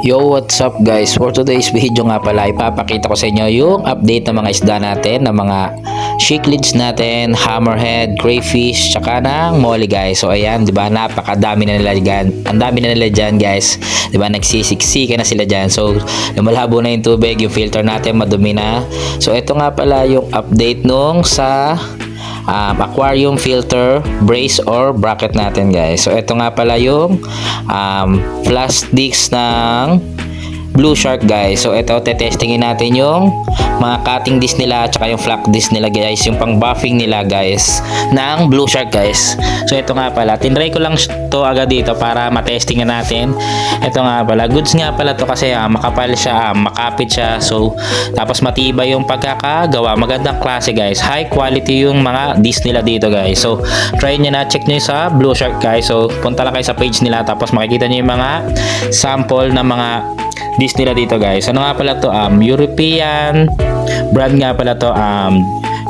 Yo, what's up guys? For today's video nga pala, ipapakita ko sa inyo yung update ng mga isda natin, ng mga cichlids natin, hammerhead, crayfish, tsaka ng molly guys. So ayan, 'di ba? Napakadami na nila diyan. Ang dami na nila diyan, guys. 'Di ba? Nagsisiksika na sila diyan. So lumalabo na yung tubig, yung filter natin madumi na. So ito nga pala yung update nung sa aquarium filter brace or bracket natin, guys. So ito nga pala yung flash discs ng Blue Shark, guys. So ito, tetestingin natin yung mga cutting disc nila tsaka yung flock disc nila, guys, yung pang buffing nila, guys, ng Blue Shark, guys. So ito nga pala, tinry ko lang to agad dito para matestingan natin. Ito nga pala, goods nga pala to kasi makapal siya, makapit siya. So tapos matibay yung pagkakagawa, magandang klase, guys. High quality yung mga disc nila dito, guys. So try nyo na, check nyo sa Blue Shark, guys. So punta lang kayo sa page nila, tapos makikita nyo yung mga sample ng mga disc nila dito, guys. Ano nga pala to? European brand nga pala to,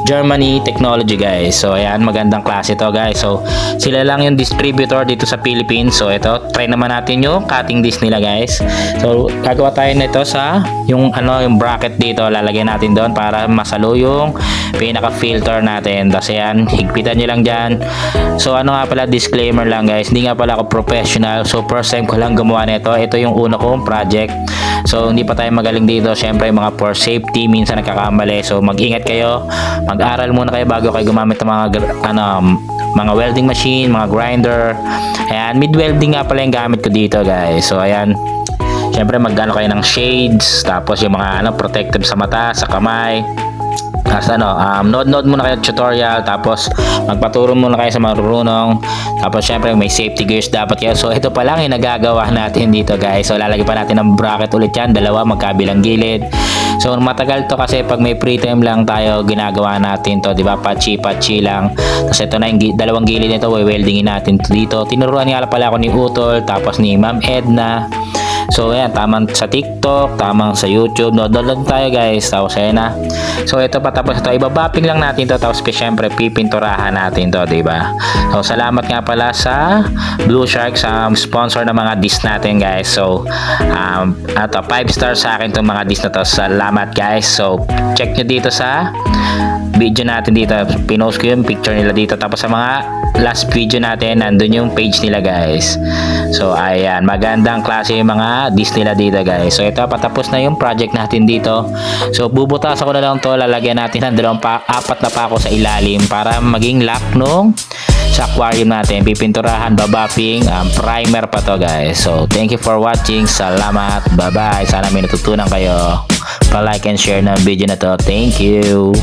Germany technology, guys. So ayan, magandang klase to, guys. So sila lang yung distributor dito sa Philippines. So ito, try naman natin yung cutting disc nila, guys. So gagawa tayo nito sa yung yung bracket dito, lalagyan natin doon para masalo yung pinaka filter natin. Tapos ayan, higpitan nyo lang dyan. So ano nga pala, disclaimer lang, guys, hindi nga pala ako professional. So first time ko lang gumawa nito. Ito yung una kong project. So hindi pa tayo magaling dito. Syempre mga for safety, minsan nagkakamali. So mag-ingat kayo. Mag-aral muna kayo bago kayo gumamit ng mga welding machine, mga grinder. Ayan, mid welding nga pala yung gamit ko dito, guys. So ayan, syempre mag-ano kayo ng shades, tapos yung mga protective sa mata, sa kamay. Tapos node muna kayo tutorial, tapos magpaturo muna kayo sa marunong. Tapos syempre may safety gears dapat kayo. So ito pa lang yung nagagawa natin dito, guys. So lalagyan pa natin ng bracket ulit yan, dalawa magkabilang gilid. So matagal to kasi pag may free time lang tayo, ginagawa natin to, di ba? Patchy lang. Tapos ito na yung dalawang gilid nito, weldingin natin dito. Tinuruan nga pala ako ni Utol, tapos ni Ma'am Edna. So ayan, tamang sa TikTok, tamang sa YouTube, download tayo, guys. Tapos ayan na. So ito pa, tapos ito, ibabapping lang natin to, tapos syempre pipinturahan natin to, diba? So salamat nga pala sa Blue Shark sa sponsor ng mga disc natin, guys. So 5 stars sa akin itong mga disc na to. Salamat, guys. So check nyo dito sa video natin dito, pinost ko yung picture nila dito. Tapos sa mga last video natin, nandun yung page nila, guys. So ayan, magandang klase yung mga disc nila dito, guys. So ito, patapos na yung project natin dito. So bubutasan ko na lang to, lalagyan natin ng 4 na pako sa ilalim para maging lock nung sa aquarium natin. Pipinturahan, babapping, primer pa to, guys. So thank you for watching. Salamat, bye bye. Sana may natutunan kayo. Pa-like and share ng video na to. Thank you.